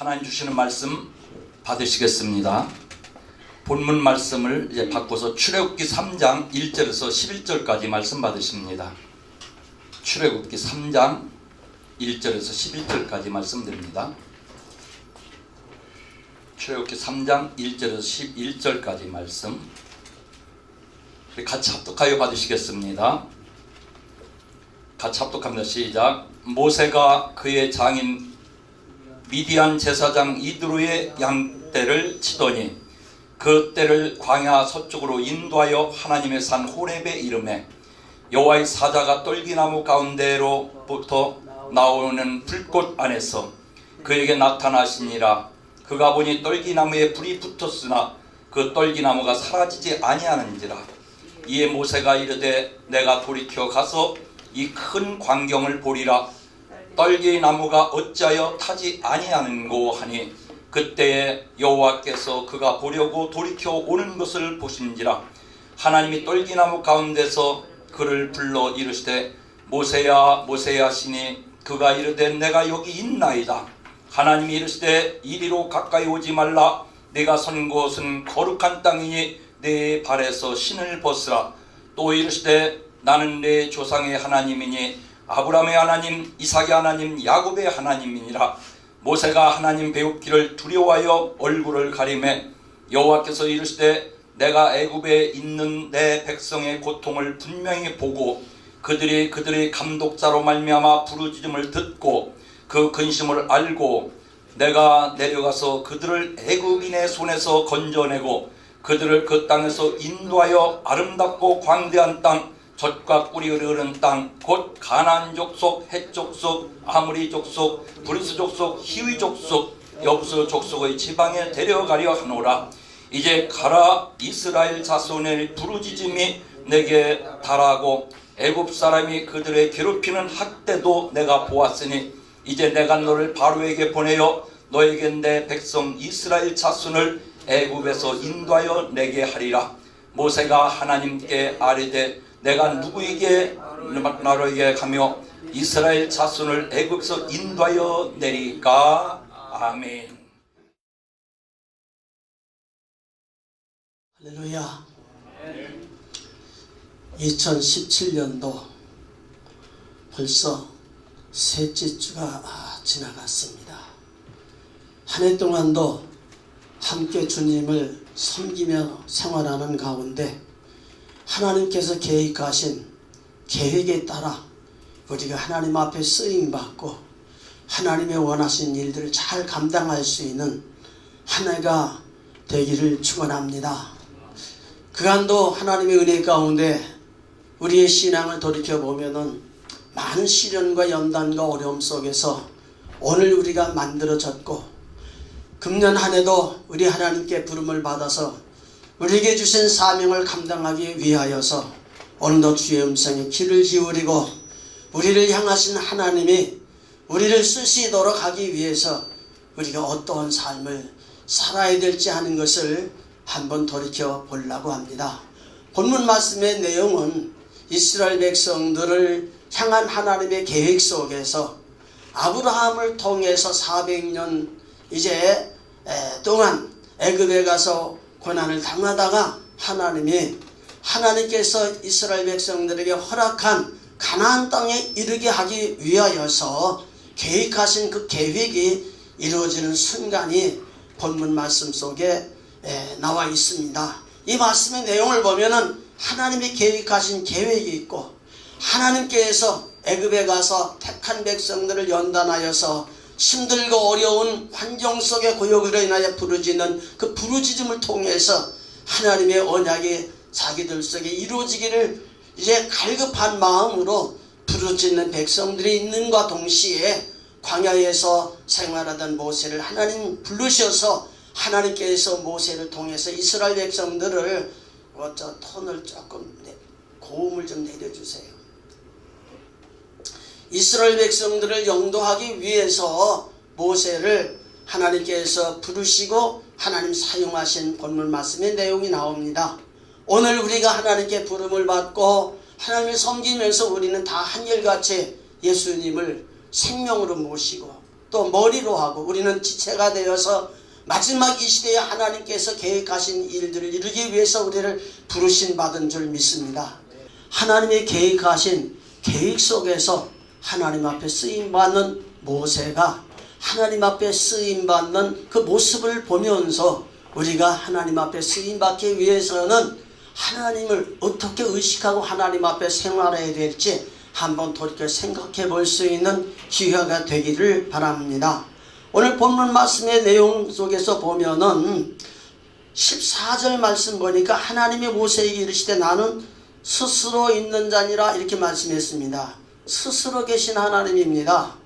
하나님 주시는 말씀 받으시겠습니다. 본문 말씀을 이제 바꿔서 출애굽기 3장 1절에서 11절까지 말씀 받으십니다. 출애굽기 3장 1절에서 11절까지 말씀드립니다. 출애굽기 3장 1절에서 11절까지 말씀 같이 합독하여 받으시겠습니다. 같이 합독합니다. 시작. 모세가 그의 장인 미디안 제사장 이드로의 양떼를 치더니 그 떼를 광야 서쪽으로 인도하여 하나님의 산 호렙에 이르매 여호와의 사자가 떨기나무 가운데로부터 나오는 불꽃 안에서 그에게 나타나시니라. 그가 보니 떨기나무에 불이 붙었으나 그 떨기나무가 사라지지 아니하는지라. 이에 모세가 이르되 내가 돌이켜 가서 이 큰 광경을 보리라. 떨기나무가 어찌하여 타지 아니하는고 하니 그때에 여호와께서 그가 보려고 돌이켜 오는 것을 보신지라. 하나님이 떨기나무 가운데서 그를 불러 이르시되 모세야 모세야 하시니 그가 이르되 내가 여기 있나이다. 하나님이 이르시되 이리로 가까이 오지 말라. 네가 선 곳은 거룩한 땅이니 네 발에서 신을 벗으라. 또 이르시되 나는 네 조상의 하나님이니 아브라함의 하나님, 이삭의 하나님, 야곱의 하나님이니라. 모세가 하나님 배우기를 두려워하여 얼굴을 가리매 여호와께서 이르시되 내가 애굽에 있는 내 백성의 고통을 분명히 보고 그들의 감독자로 말미암아 부르짖음을 듣고 그 근심을 알고 내가 내려가서 그들을 애굽인의 손에서 건져내고 그들을 그 땅에서 인도하여 아름답고 광대한 땅 젖과 꿀이 흐르는 땅 곧 가나안 족속, 헷 족속, 아모리 족속, 브리스 족속, 히위 족속, 여부스 족속의 지방에 데려가려 하노라. 이제 가라. 이스라엘 자손의 부르짖음이 내게 달하고 애굽 사람이 그들의 괴롭히는 학대도 내가 보았으니 이제 내가 너를 바로에게 보내어 너에게 내 백성 이스라엘 자손을 애굽에서 인도하여 내게 하리라. 모세가 하나님께 아뢰되 내가 누구에게 나로에게 가며 이스라엘 자손을 애굽에서 인도하여 내리까. 아멘. 할렐루야. 2017년도 벌써 셋째 주가 지나갔습니다. 한 해 동안도 함께 주님을 섬기며 생활하는 가운데 하나님께서 계획하신 계획에 따라 우리가 하나님 앞에 쓰임받고 하나님의 원하신 일들을 잘 감당할 수 있는 한 해가 되기를 축원합니다. 그간도 하나님의 은혜 가운데 우리의 신앙을 돌이켜보면은 많은 시련과 연단과 어려움 속에서 오늘 우리가 만들어졌고 금년 한 해도 우리 하나님께 부름을 받아서 우리에게 주신 사명을 감당하기 위하여서 오늘도 주의 음성에 귀를 기울이고 우리를 향하신 하나님이 우리를 쓰시도록 하기 위해서 우리가 어떠한 삶을 살아야 될지 하는 것을 한번 돌이켜 보려고 합니다. 본문 말씀의 내용은 이스라엘 백성들을 향한 하나님의 계획 속에서 아브라함을 통해서 400년 이제 동안 애굽에 가서 고난을 당하다가 하나님께서 이스라엘 백성들에게 허락한 가나안 땅에 이르게 하기 위하여서 계획하신 그 계획이 이루어지는 순간이 본문 말씀 속에 나와 있습니다. 이 말씀의 내용을 보면은 하나님이 계획하신 계획이 있고 하나님께서 애굽에 가서 택한 백성들을 연단하여서 힘들고 어려운 환경 속의 고역으로 인하여 부르짖는 그 부르짖음을 통해서 하나님의 언약이 자기들 속에 이루어지기를 이제 갈급한 마음으로 부르짖는 백성들이 있는과 동시에 광야에서 생활하던 모세를 하나님 부르셔서 하나님께서 모세를 통해서 이스라엘 백성들을 톤을 조금 고음을 좀 내려주세요. 이스라엘 백성들을 영도하기 위해서 모세를 하나님께서 부르시고 하나님 사용하신 본문 말씀의 내용이 나옵니다. 오늘 우리가 하나님께 부름을 받고 하나님을 섬기면서 우리는 다 한결같이 예수님을 생명으로 모시고 또 머리로 하고 우리는 지체가 되어서 마지막 이 시대에 하나님께서 계획하신 일들을 이루기 위해서 우리를 부르신 받은 줄 믿습니다. 하나님의 계획하신 계획 속에서 하나님 앞에 쓰임받는 모세가 하나님 앞에 쓰임받는 그 모습을 보면서 우리가 하나님 앞에 쓰임받기 위해서는 하나님을 어떻게 의식하고 하나님 앞에 생활해야 될지 한번 돌이켜 생각해 볼 수 있는 기회가 되기를 바랍니다. 오늘 본문 말씀의 내용 속에서 보면은 14절 말씀 보니까 하나님이 모세에게 이르시되 나는 스스로 있는 자니라 이렇게 말씀했습니다. 스스로 계신 하나님입니다.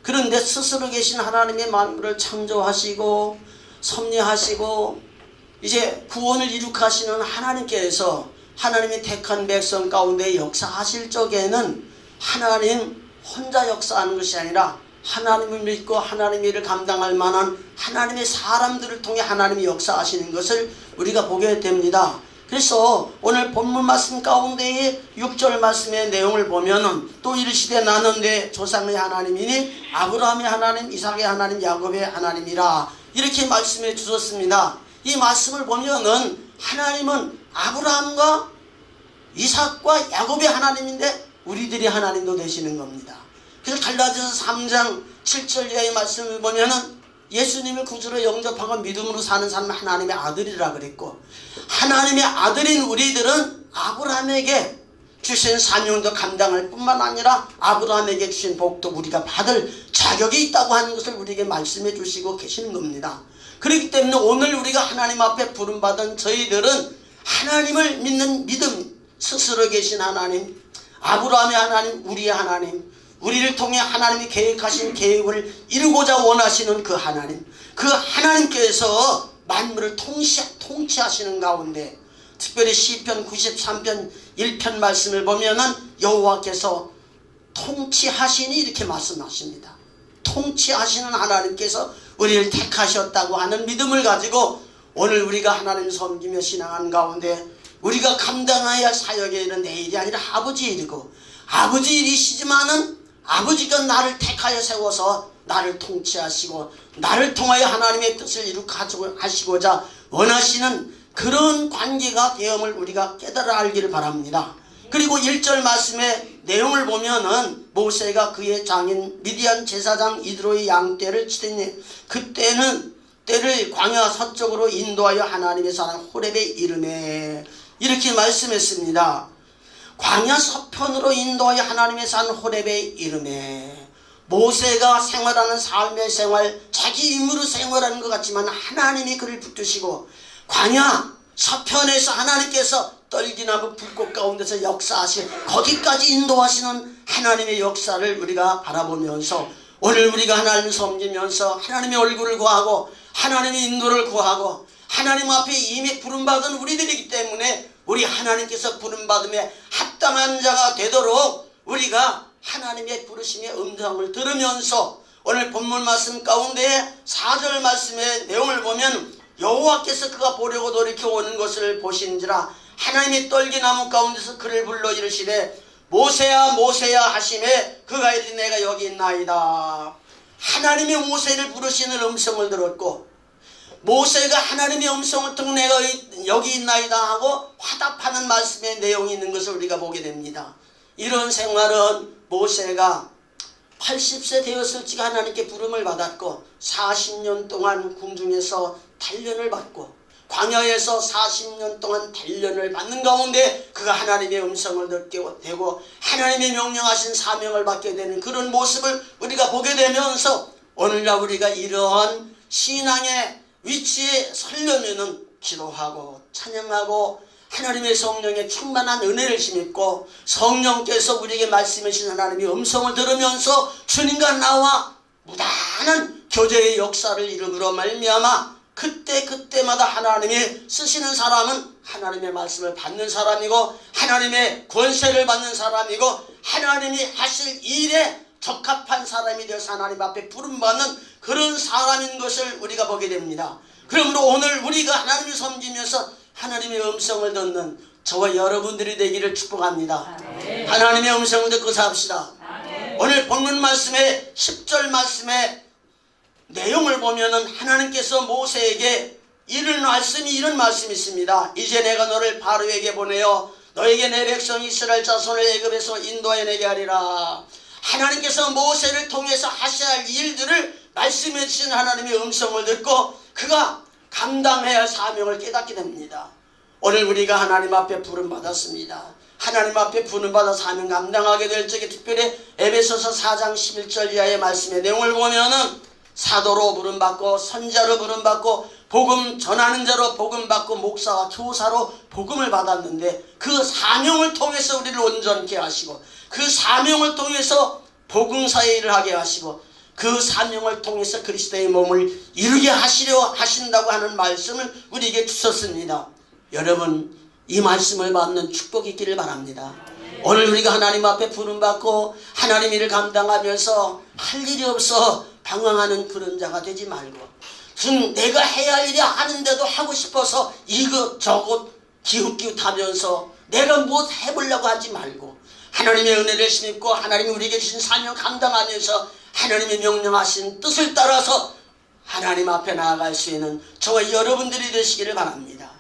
그런데 스스로 계신 하나님의 만물을 창조하시고 섭리하시고 이제 구원을 이룩하시는 하나님께서 하나님이 택한 백성 가운데 역사하실 적에는 하나님 혼자 역사하는 것이 아니라 하나님을 믿고 하나님의 일을 감당할 만한 하나님의 사람들을 통해 하나님이 역사하시는 것을 우리가 보게 됩니다. 그래서 오늘 본문 말씀 가운데의 6절 말씀의 내용을 보면은 또 이르시되 나는 내 조상의 하나님이니 아브라함의 하나님, 이삭의 하나님, 야곱의 하나님이라 이렇게 말씀해 주셨습니다. 이 말씀을 보면은 하나님은 아브라함과 이삭과 야곱의 하나님인데 우리들이 하나님도 되시는 겁니다. 그래서 갈라디아서 3장 7절 이하의 말씀을 보면은 예수님을 구주로 영접하고 믿음으로 사는 사람은 하나님의 아들이라 그랬고 하나님의 아들인 우리들은 아브라함에게 주신 사명도 감당할 뿐만 아니라 아브라함에게 주신 복도 우리가 받을 자격이 있다고 하는 것을 우리에게 말씀해 주시고 계시는 겁니다. 그렇기 때문에 오늘 우리가 하나님 앞에 부름받은 저희들은 하나님을 믿는 믿음, 스스로 계신 하나님, 아브라함의 하나님, 우리의 하나님, 우리를 통해 하나님이 계획하신 계획을 이루고자 원하시는 그 하나님, 그 하나님께서 만물을 통치하시는 가운데 특별히 시편 93편 1편 말씀을 보면은 여호와께서 통치하시니 이렇게 말씀하십니다. 통치하시는 하나님께서 우리를 택하셨다고 하는 믿음을 가지고 오늘 우리가 하나님 섬기며 신앙한 가운데 우리가 감당해야 할 사역의 일은 내 일이 아니라 아버지 일이고 아버지 일이시지만은 아버지가 나를 택하여 세워서 나를 통치하시고 나를 통하여 하나님의 뜻을 이룩하시고자 원하시는 그런 관계가 되음을 우리가 깨달아 알기를 바랍니다. 그리고 1절 말씀의 내용을 보면은 모세가 그의 장인 미디안 제사장 이드로의 양떼를 치더니 그때는 때를 광야 서쪽으로 인도하여 하나님의 산 호렙에 이르매 이렇게 말씀했습니다. 광야 서편으로 인도하여 하나님의 산 호렙에 이르매 모세가 생활하는 삶의 생활 자기 힘으로 생활하는 것 같지만 하나님이 그를 붙드시고 광야 서편에서 하나님께서 떨기나무 불꽃 가운데서 역사하신 거기까지 인도하시는 하나님의 역사를 우리가 바라보면서 오늘 우리가 하나님을 섬기면서 하나님의 얼굴을 구하고 하나님의 인도를 구하고 하나님 앞에 이미 부름받은 우리들이기 때문에 우리 하나님께서 부름받음에 합당한 자가 되도록 우리가 하나님의 부르심의 음성을 들으면서 오늘 본문 말씀 가운데 4절 말씀의 내용을 보면 여호와께서 그가 보려고 돌이켜 오는 것을 보신지라 하나님이 떨기나무 가운데서 그를 불러 이르시되 모세야 모세야 하시매 그가 이르되 내가 여기 있나이다. 하나님이 모세를 부르시는 음성을 들었고 모세가 하나님의 음성을 듣고 내가 여기 있나이다 하고 화답하는 말씀의 내용이 있는 것을 우리가 보게 됩니다. 이런 생활은 모세가 80세 되었을 때 하나님께 부름을 받았고 40년 동안 궁중에서 단련을 받고 광야에서 40년 동안 단련을 받는 가운데 그가 하나님의 음성을 듣게 되고 하나님의 명령하신 사명을 받게 되는 그런 모습을 우리가 보게 되면서 오늘날 우리가 이러한 신앙의 위치에 서려면은 기도하고 찬양하고 하나님의 성령의 충만한 은혜를 힘입고 성령께서 우리에게 말씀해 주신 하나님의 음성을 들으면서 주님과 나와 무단한 교제의 역사를 이름으로 말미암아 그때마다 하나님이 쓰시는 사람은 하나님의 말씀을 받는 사람이고 하나님의 권세를 받는 사람이고 하나님이 하실 일에 적합한 사람이 되어서 하나님 앞에 부름받는 그런 사람인 것을 우리가 보게 됩니다. 그러므로 오늘 우리가 하나님을 섬기면서 하나님의 음성을 듣는 저와 여러분들이 되기를 축복합니다. 하나님의 음성을 듣고 삽시다. 오늘 본문 말씀에 10절 말씀에 내용을 보면은 하나님께서 모세에게 이런 말씀이 있습니다. 이제 내가 너를 바로에게 보내어 너에게 내 백성 이스라엘 자손을 애굽에서 인도해 내게 하리라. 하나님께서 모세를 통해서 하셔야 할 일들을 말씀해 주신 하나님의 음성을 듣고 그가 감당해야 할 사명을 깨닫게 됩니다. 오늘 우리가 하나님 앞에 부름받았습니다. 하나님 앞에 부름받아 사명 감당하게 될 적에 특별히 에베소서 4장 11절 이하의 말씀의 내용을 보면은 사도로 부름받고 선자로 부름받고 복음 전하는 자로 부름받고 목사와 교사로 복음을 받았는데 그 사명을 통해서 우리를 온전케 하시고 그 사명을 통해서 복음사의 일을 하게 하시고 그 사명을 통해서 그리스도의 몸을 이루게 하신다고 하는 말씀을 우리에게 주셨습니다. 여러분 이 말씀을 받는 축복이 있기를 바랍니다. 오늘 우리가 하나님 앞에 부름받고 하나님 일을 감당하면서 할 일이 없어 방황하는 그런 자가 되지 말고 내가 해야 할 일이 하는데도 하고 싶어서 이것저것 기웃기웃하면서 내가 무엇 해보려고 하지 말고 하나님의 은혜를 심입고 하나님이 우리에게 주신 사명 감당하면서 하나님의 명령하신 뜻을 따라서 하나님 앞에 나아갈 수 있는 저와 여러분들이 되시기를 바랍니다.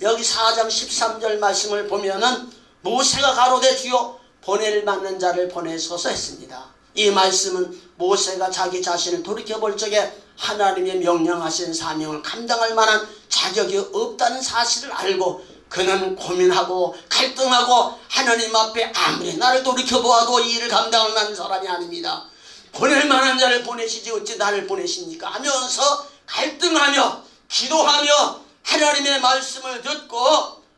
여기 4장 13절 말씀을 보면은 모세가 가로되 주여 보낼 만한 자를 보내소서 했습니다. 이 말씀은 모세가 자기 자신을 돌이켜볼 적에 하나님의 명령하신 사명을 감당할 만한 자격이 없다는 사실을 알고 그는 고민하고 갈등하고 하나님 앞에 아무리 나를 돌이켜보아도 이 일을 감당할 만한 사람이 아닙니다. 보낼 만한 자를 보내시지 어찌 나를 보내십니까 하면서 갈등하며 기도하며 하나님의 말씀을 듣고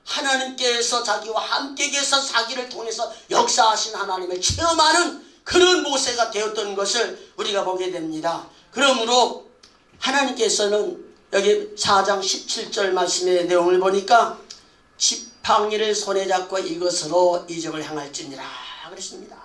하나님께서 자기와 함께 계셔 자기를 통해서 역사하신 하나님을 체험하는 그런 모세가 되었던 것을 우리가 보게 됩니다. 그러므로 하나님께서는 여기 4장 17절 말씀의 내용을 보니까 지팡이를 손에 잡고 이것으로 이적을 행할지니라 그랬습니다.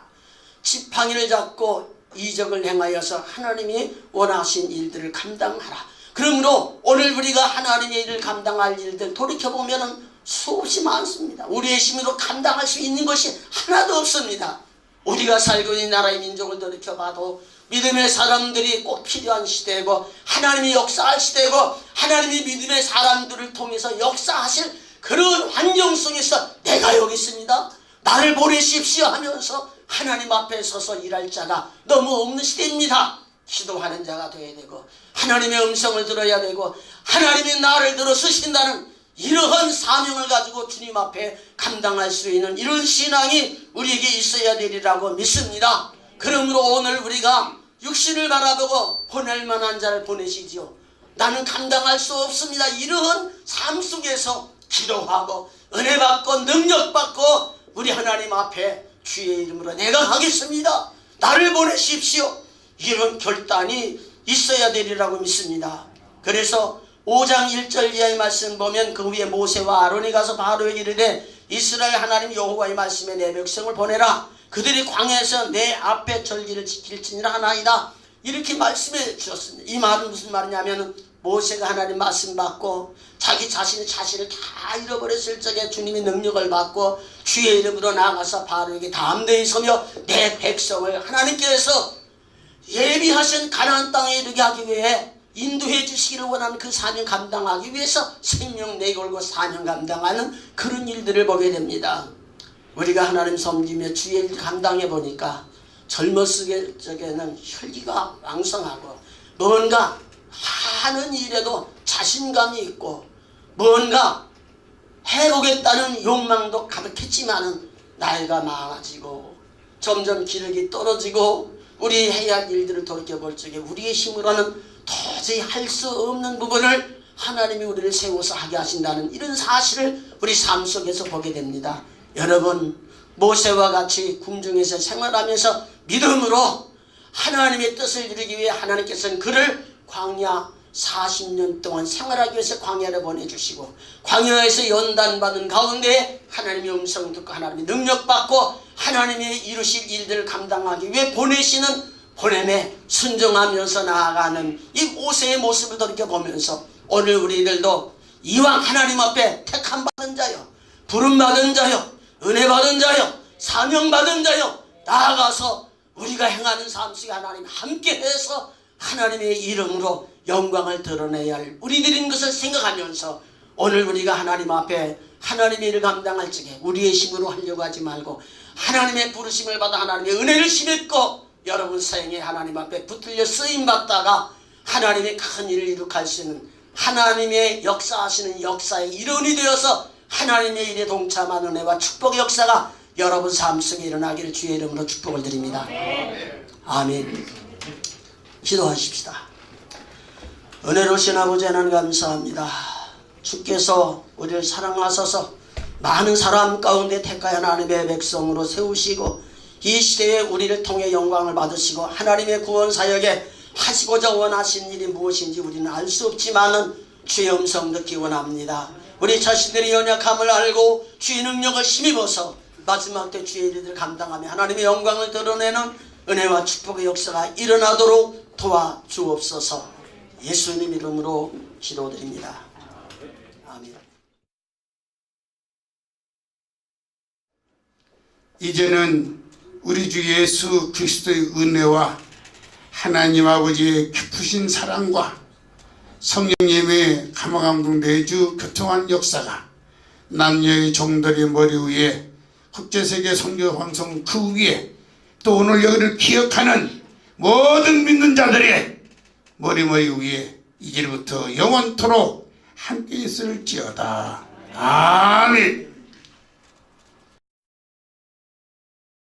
지팡이를 잡고 이적을 행하여서 하나님이 원하신 일들을 감당하라. 그러므로 오늘 우리가 하나님의 일을 감당할 일들 돌이켜보면 수없이 많습니다. 우리의 힘으로 감당할 수 있는 것이 하나도 없습니다. 우리가 살고 있는 나라의 민족을 돌이켜봐도 믿음의 사람들이 꼭 필요한 시대고 하나님이 역사할 시대고 하나님이 믿음의 사람들을 통해서 역사하실 그런 환경 속에서 내가 여기 있습니다. 나를 보내십시오 하면서 하나님 앞에 서서 일할 자가 너무 없는 시대입니다. 기도하는 자가 되어야 되고 하나님의 음성을 들어야 되고 하나님이 나를 들어 쓰신다는 이러한 사명을 가지고 주님 앞에 감당할 수 있는 이런 신앙이 우리에게 있어야 되리라고 믿습니다. 그러므로 오늘 우리가 육신을 바라보고 보낼 만한 자를 보내시지요. 나는 감당할 수 없습니다. 이러한 삶 속에서 기도하고 은혜 받고 능력 받고 우리 하나님 앞에 주의 이름으로 내가 가겠습니다. 나를 보내십시오. 이런 결단이 있어야 되리라고 믿습니다. 그래서 5장 1절 이하의 말씀 보면 그 위에 모세와 아론이 가서 바로에게 이르되 이스라엘 하나님 여호와의 말씀에 내 백성을 보내라. 그들이 광야에서 내 앞에 절기를 지킬지니라 하나이다. 이렇게 말씀해 주셨습니다. 이 말은 무슨 말이냐면 모세가 하나님 말씀 받고 자기 자신의 자신을 다 잃어버렸을 적에 주님의 능력을 받고 주의 이름으로 나아가서 바로에게 담대히 서며 내 백성을 하나님께서 예비하신 가나안 땅에 이르게 하기 위해 인도해 주시기를 원하는 그 사명 감당하기 위해서 생명 내걸고 사명 감당하는 그런 일들을 보게 됩니다. 우리가 하나님 섬기며 주의 일 감당해 보니까 젊었을 적에는 혈기가 왕성하고 뭔가 하는 일에도 자신감이 있고 뭔가 해보겠다는 욕망도 가득했지만은 나이가 많아지고 점점 기력이 떨어지고 우리 해야 할 일들을 돌이켜볼 적에 우리의 힘으로는 도저히 할 수 없는 부분을 하나님이 우리를 세워서 하게 하신다는 이런 사실을 우리 삶 속에서 보게 됩니다. 여러분 모세와 같이 궁중에서 생활하면서 믿음으로 하나님의 뜻을 이루기 위해 하나님께서는 그를 광야 40년 동안 생활하기 위해서 광야를 보내주시고 광야에서 연단받은 가운데 하나님의 음성 듣고 하나님의 능력 받고 하나님의 이루실 일들을 감당하기 위해 보내시는 보냄에 순종하면서 나아가는 이 모세의 모습을 돌이켜보면서 오늘 우리들도 이왕 하나님 앞에 택함받은 자요 부름받은 자요 은혜받은 자요 사명받은 자요 나아가서 우리가 행하는 삶 속에 하나님 함께해서 하나님의 이름으로 영광을 드러내야 할 우리들인 것을 생각하면서 오늘 우리가 하나님 앞에 하나님의 일을 감당할 적에 우리의 힘으로 하려고 하지 말고 하나님의 부르심을 받아 하나님의 은혜를 힘입고 여러분 사형에 하나님 앞에 붙들려 쓰임받다가 하나님의 큰 일을 이룩할 수 있는 하나님의 역사하시는 역사의 일원이 되어서 하나님의 일에 동참하는 은혜와 축복의 역사가 여러분 삶 속에 일어나기를 주의 이름으로 축복을 드립니다. 아멘. 기도하십시다. 은혜로우신 아버지 하나님 감사합니다. 주께서 우리를 사랑하셔서 많은 사람 가운데 택하여 하나님의 백성으로 세우시고 이 시대에 우리를 통해 영광을 받으시고 하나님의 구원 사역에 하시고자 원하신 일이 무엇인지 우리는 알 수 없지만은 주의 음성 듣기 원합니다. 우리 자신들의 연약함을 알고 주의 능력을 힘입어서 마지막 때 주의 일을 감당하며 하나님의 영광을 드러내는 은혜와 축복의 역사가 일어나도록 도와주옵소서. 예수님 이름으로 기도드립니다. 아멘. 이제는 우리 주 예수 그리스도의 은혜와 하나님 아버지의 깊으신 사랑과 성령님의 감화감동 내주 교통한 역사가 남녀의 종들의 머리 위에 국제세계 선교 방송 그 위에 또 오늘 여기를 기억하는 모든 믿는 자들의 머리 위에 이제부터 영원토록 함께 있을지어다. 아멘.